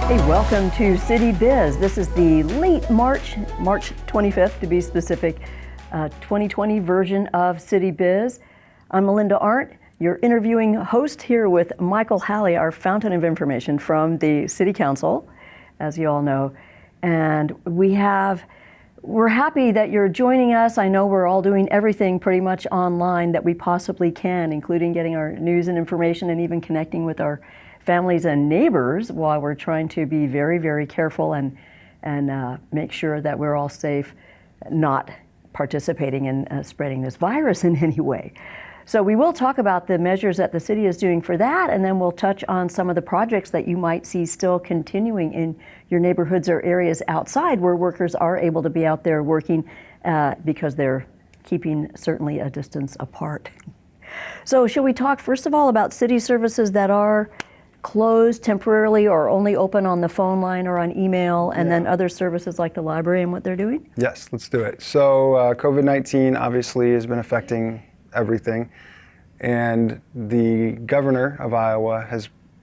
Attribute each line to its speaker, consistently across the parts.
Speaker 1: Hey, welcome to CityBiz. This is the late March 25th to be specific, 2020 version of CityBiz. I'm Melinda Arndt, your interviewing host here with Michael Halley, our fountain of information from the City Council, as you all know. And we're happy that you're joining us. I know we're all doing everything pretty much online that we possibly can, including getting our news and information and even connecting with our families and neighbors while we're trying to be very, very careful and make sure that we're all safe, not participating in spreading this virus in any way. So we will talk about the measures that the city is doing for that, and then we'll touch on some of the projects that you might see still continuing in your neighborhoods or areas outside where workers are able to be out there working because they're keeping certainly a distance apart. So shall we talk first of all about city services that are closed temporarily or only open on the phone line or on email, and then other services like the library and what they're doing?
Speaker 2: Yes, let's do it. So COVID-19 obviously has been affecting everything, and the governor of Iowa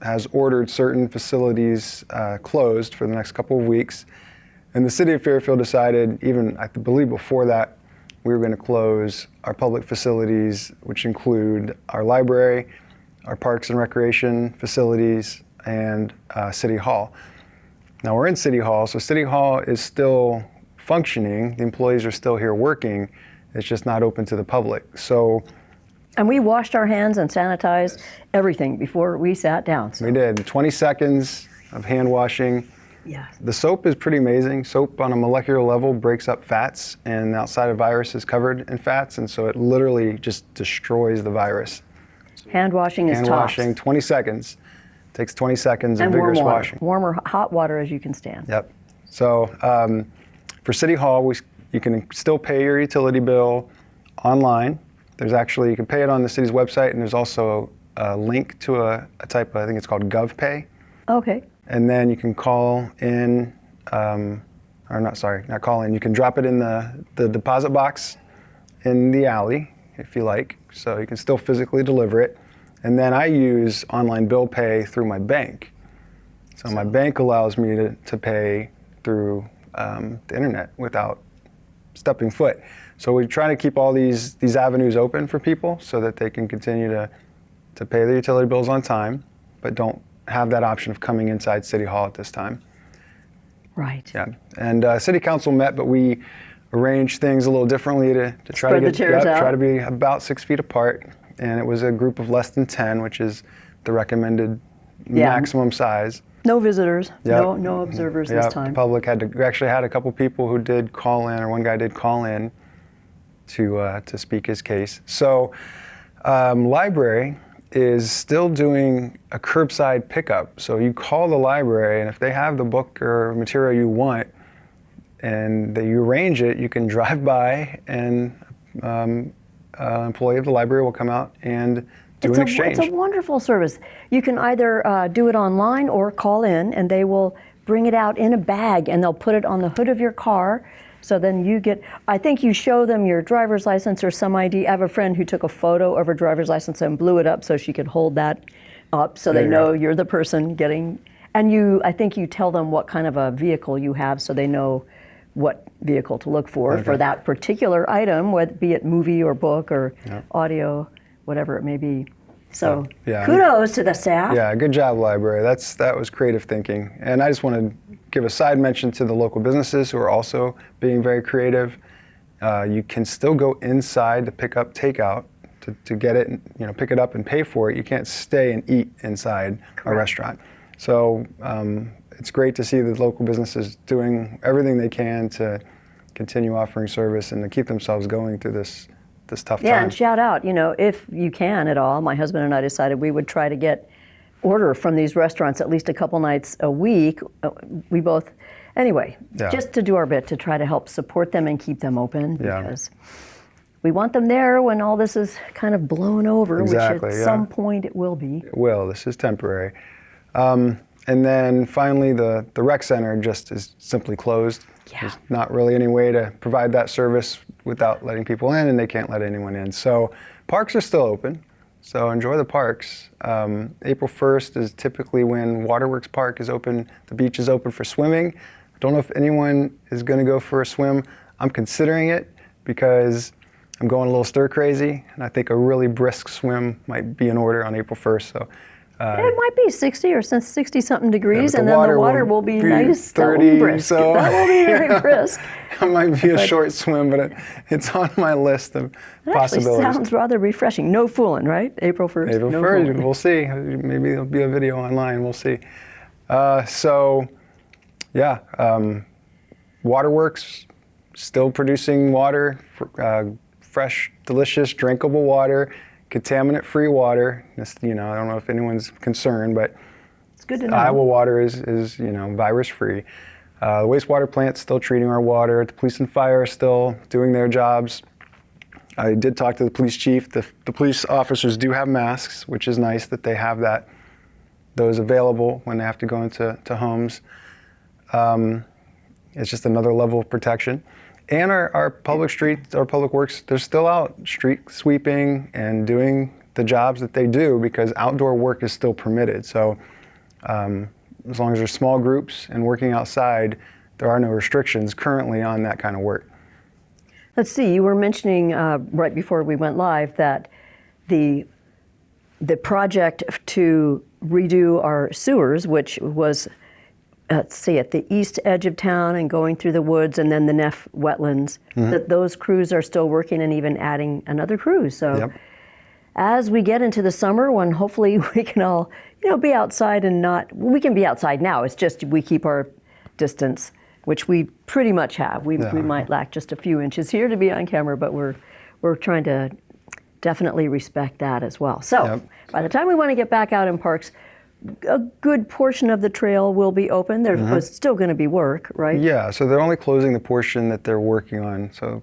Speaker 2: has ordered certain facilities closed for the next couple of weeks, and the city of Fairfield decided, even I believe before that, we were going to close our public facilities, which include our library, our parks and recreation facilities, and City Hall. Now we're in City Hall, so City Hall is still functioning. The employees are still here working. It's just not open to the public. So,
Speaker 1: and we washed our hands and sanitized everything before we sat down.
Speaker 2: So. We did 20 seconds of hand washing.
Speaker 1: Yeah.
Speaker 2: The soap is pretty amazing. Soap on a molecular level breaks up fats, and the outside of virus is covered in fats, and so it literally just destroys the virus.
Speaker 1: Hand washing is tops.
Speaker 2: Hand washing, 20 seconds. Takes 20 seconds of vigorous washing.
Speaker 1: Warm or hot water as you can stand.
Speaker 2: Yep. So for City Hall, you can still pay your utility bill online. You can pay it on the city's website, and there's also a link to a type of, I think it's called GovPay.
Speaker 1: Okay.
Speaker 2: And then you can call in, not call in, you can drop it in the deposit box in the alley, if you like, so you can still physically deliver it. And then I use online bill pay through my bank. So my bank allows me to pay through the internet without stepping foot. So we try to keep all these avenues open for people so that they can continue to pay their utility bills on time, but don't have that option of coming inside City Hall at this time.
Speaker 1: Right.
Speaker 2: Yeah. And City Council met, but we arranged things a little differently to try to be about 6 feet apart, and it was a group of less than 10, which is the recommended maximum size.
Speaker 1: No visitors, no observers this time.
Speaker 2: The public we actually had a couple people who did call in, or one guy did call in to speak his case. So library is still doing a curbside pickup. So you call the library, and if they have the book or material you want, and you arrange it, you can drive by, and an employee of the library will come out and do an exchange.
Speaker 1: It's a wonderful service. You can either do it online or call in, and they will bring it out in a bag, and they'll put it on the hood of your car. So then I think you show them your driver's license or some ID. I have a friend who took a photo of her driver's license and blew it up so she could hold that up so they know you're the person getting, and I think you tell them what kind of a vehicle you have so they know what vehicle to look for that particular item, whether be it movie or book or audio, whatever it may be. So kudos to the staff.
Speaker 2: Yeah, good job, library. That was creative thinking. And I just want to give a side mention to the local businesses who are also being very creative. You can still go inside to pick up takeout to get it, pick it up and pay for it. You can't stay and eat inside a restaurant. So it's great to see the local businesses doing everything they can to continue offering service and to keep themselves going through this tough time.
Speaker 1: Yeah, and shout out, if you can at all, my husband and I decided we would try to order from these restaurants at least a couple nights a week. We both, just to do our bit to try to help support them and keep them open, because we want them there when all this is kind of blown over, which at some point it will be.
Speaker 2: It will. This is temporary. And then finally, the rec center just is simply closed. Yeah. There's not really any way to provide that service without letting people in, and they can't let anyone in. So parks are still open. So enjoy the parks. April 1st is typically when Waterworks Park is open. The beach is open for swimming. I don't know if anyone is going to go for a swim. I'm considering it because I'm going a little stir crazy, and I think a really brisk swim might be in order on April 1st. So
Speaker 1: it might be 60 or 60-something degrees,
Speaker 2: but
Speaker 1: and then the water will be nice,
Speaker 2: 30,
Speaker 1: brisk.
Speaker 2: so
Speaker 1: That will be very brisk.
Speaker 2: It might be a short swim, but it's on my list of possibilities.
Speaker 1: Actually sounds rather refreshing. No fooling, right? April 1st.
Speaker 2: April 1st, we'll see. Maybe there'll be a video online, we'll see. Waterworks still producing water, fresh, delicious, drinkable water, contaminant-free water. I don't know if anyone's concerned, but
Speaker 1: it's good to know.
Speaker 2: Iowa water is virus-free. The wastewater plant's still treating our water. The police and fire are still doing their jobs. I did talk to the police chief. The police officers do have masks, which is nice that they have those available when they have to go into homes. It's just another level of protection. And our public streets, our public works, they're still out street sweeping and doing the jobs that they do because outdoor work is still permitted. So as long as there's small groups and working outside, there are no restrictions currently on that kind of work.
Speaker 1: Let's see, you were mentioning right before we went live that the project to redo our sewers, which was let's see, at the east edge of town and going through the woods and then the Neff wetlands, that those crews are still working and even adding another crew. So as we get into the summer when hopefully we can all, be outside and we can be outside now. It's just we keep our distance, which we pretty much have. We might lack just a few inches here to be on camera, but we're trying to definitely respect that as well. So by the time we want to get back out in parks, a good portion of the trail will be open. There's still going to be work, right?
Speaker 2: Yeah, so they're only closing the portion that they're working on, so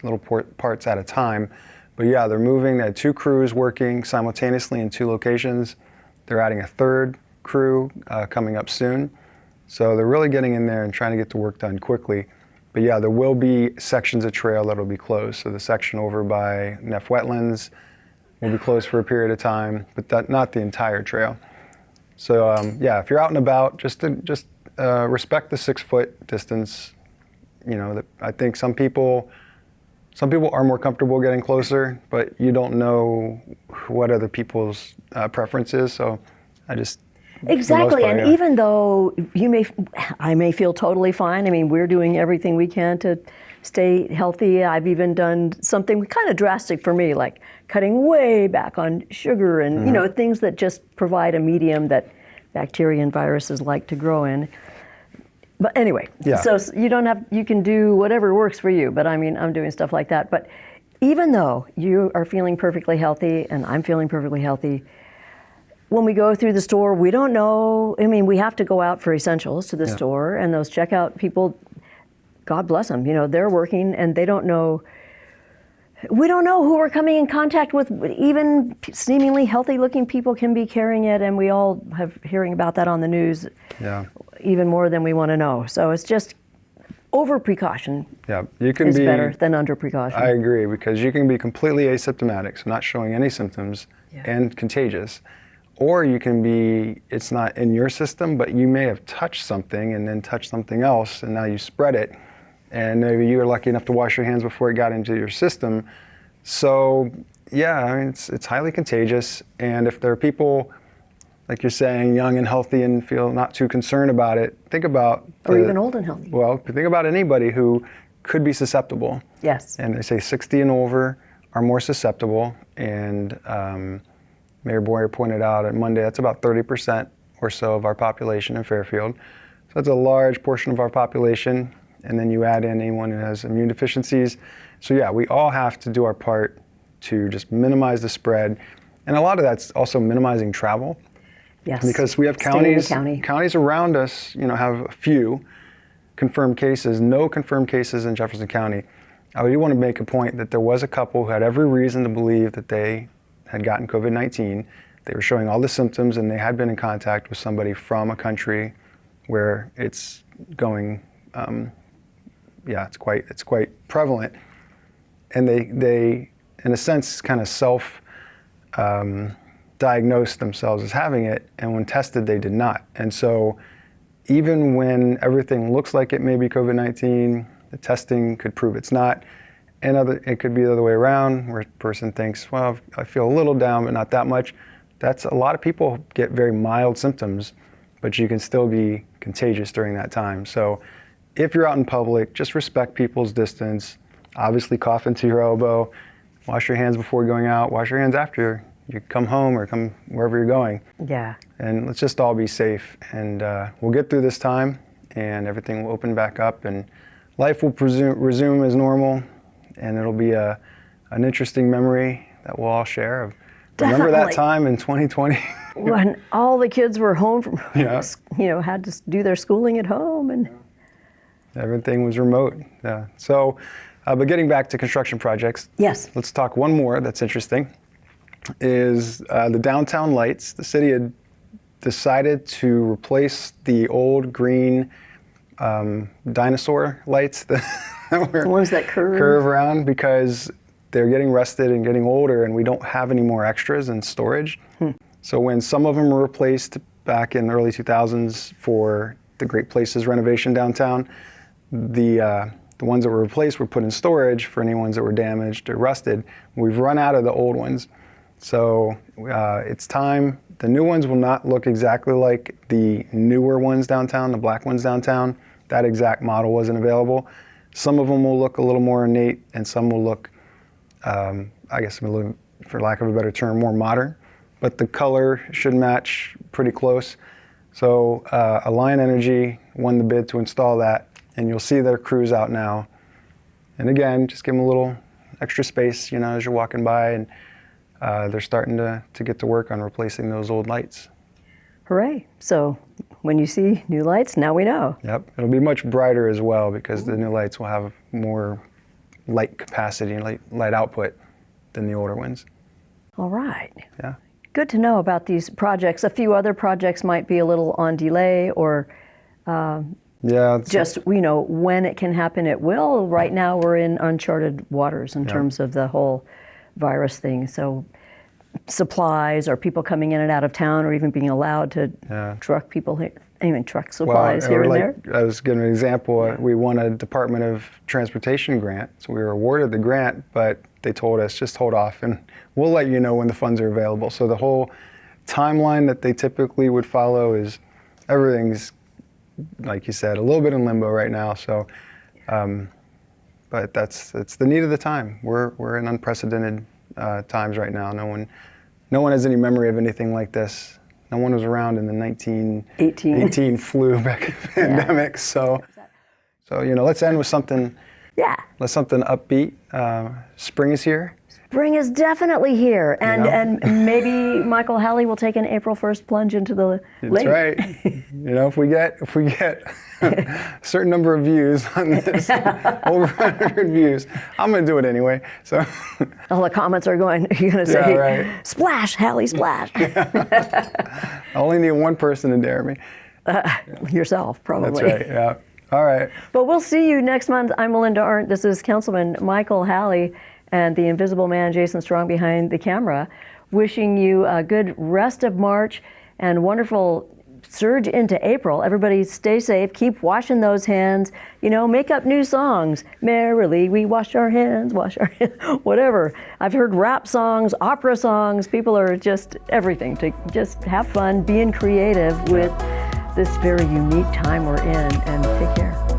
Speaker 2: little parts at a time. But yeah, they're moving. They had 2 crews working simultaneously in 2 locations. They're adding a 3rd crew coming up soon. So they're really getting in there and trying to get the work done quickly. But yeah, there will be sections of trail that will be closed. So the section over by Neff Wetlands will be closed for a period of time, but not the entire trail. So if you're out and about, just respect the 6-foot distance. I think some people are more comfortable getting closer, but you don't know what other people's preference is. So
Speaker 1: exactly, and even though I may feel totally fine. I mean, we're doing everything we can to stay healthy. I've even done something kind of drastic for me, like cutting way back on sugar and things that just provide a medium that bacteria and viruses like to grow in. But anyway, so you can do whatever works for you. But I mean, I'm doing stuff like that. But even though you are feeling perfectly healthy and I'm feeling perfectly healthy, when we go through the store, we don't know. I mean, we have to go out for essentials to the store, and those checkout people, God bless them, they're working and they don't know. We don't know who we're coming in contact with. Even seemingly healthy-looking people can be carrying it, and we all have hearing about that on the news. Even more than we want to know. So it's just over precaution. Is better than under precaution.
Speaker 2: I agree, because you can be completely asymptomatic, so not showing any symptoms, and contagious. Or you can be, it's not in your system, but you may have touched something and then touched something else, and now you spread it. And maybe you were lucky enough to wash your hands before it got into your system. So it's highly contagious. And if there are people, like you're saying, young and healthy and feel not too concerned about it, think about...
Speaker 1: Or even old and healthy.
Speaker 2: Well, think about anybody who could be susceptible.
Speaker 1: Yes.
Speaker 2: And they say 60 and over are more susceptible. And Mayor Boyer pointed out on Monday, that's about 30% or so of our population in Fairfield. So that's a large portion of our population. And then you add in anyone who has immune deficiencies. So we all have to do our part to just minimize the spread. And a lot of that's also minimizing travel.
Speaker 1: Yes.
Speaker 2: Because we have counties around us, have a few confirmed cases, no confirmed cases in Jefferson County. I do want to make a point that there was a couple who had every reason to believe that they had gotten COVID-19. They were showing all the symptoms, and they had been in contact with somebody from a country where it's going, it's quite prevalent. And they in a sense, kind of diagnosed themselves as having it, and when tested, they did not. And so even when everything looks like it may be COVID-19, the testing could prove it's not. And it could be the other way around, where a person thinks, well, I feel a little down, but not that much. That's a lot of people get very mild symptoms, but you can still be contagious during that time. So if you're out in public, just respect people's distance. Obviously, cough into your elbow. Wash your hands before going out. Wash your hands after you come home or come wherever you're going.
Speaker 1: Yeah.
Speaker 2: And let's just all be safe. And we'll get through this time, and everything will open back up, and life will resume as normal. And it'll be an interesting memory that we'll all share. Remember that time in 2020?
Speaker 1: When all the kids were home from,
Speaker 2: Yeah.
Speaker 1: had to do their schooling at home, and
Speaker 2: Everything was remote. Yeah. So, but getting back to construction projects.
Speaker 1: Yes.
Speaker 2: Let's talk one more that's interesting. Is the downtown lights. The city had decided to replace the old green dinosaur lights that
Speaker 1: the ones that
Speaker 2: curve around, because they're getting rusted and getting older, and we don't have any more extras in storage. So when some of them were replaced back in the early 2000s for the Great Places renovation downtown, the ones that were replaced were put in storage for any ones that were damaged or rusted. We've run out of the old ones. So it's time. The new ones will not look exactly like the newer ones downtown, the black ones downtown. That exact model wasn't available. Some of them will look a little more ornate, and some will look, I guess, for lack of a better term, more modern. But the color should match pretty close. So Alliant Energy won the bid to install that, and you'll see their crews out now. And again, just give them a little extra space, as you're walking by, and they're starting to get to work on replacing those old lights.
Speaker 1: hooray. So when you see new lights, now we know.
Speaker 2: Yep, it'll be much brighter as well, because the new lights will have more light capacity and light output than the older ones.
Speaker 1: All right.
Speaker 2: Yeah.
Speaker 1: Good to know about these projects. A few other projects might be a little on delay, or just, when it can happen, it will. Right now we're in uncharted waters in terms of the whole virus thing. So supplies, or people coming in and out of town, or even being allowed to truck supplies here and there.
Speaker 2: I was giving an example. We won a Department of Transportation grant, so we were awarded the grant, but they told us, just hold off and we'll let you know when the funds are available. So the whole timeline that they typically would follow is, everything's, like you said, a little bit in limbo right now. So, but it's the need of the time. We're in unprecedented times right now. No one has any memory of anything like this. No one was around in the 1918 flu pandemic. So let's end with something.
Speaker 1: Yeah.
Speaker 2: Let's something upbeat. Spring is here.
Speaker 1: Spring is definitely here, and maybe Michael Halley will take an April 1st plunge into the lake.
Speaker 2: That's right. If we get a certain number of views on this, over 100 views, I'm going to do it anyway. So
Speaker 1: all the comments are going. You're going to say, "Splash, Halley, splash."
Speaker 2: I only need one person to dare me.
Speaker 1: Yourself, probably.
Speaker 2: That's right. Yeah. All right.
Speaker 1: But we'll see you next month. I'm Melinda Arndt. This is Councilman Michael Halley and the invisible man, Jason Strong, behind the camera, wishing you a good rest of March and wonderful surge into April. Everybody stay safe. Keep washing those hands. Make up new songs. Merrily we wash our hands, whatever. I've heard rap songs, opera songs. People are just everything to just have fun, being creative with this very unique time we're in, and take care.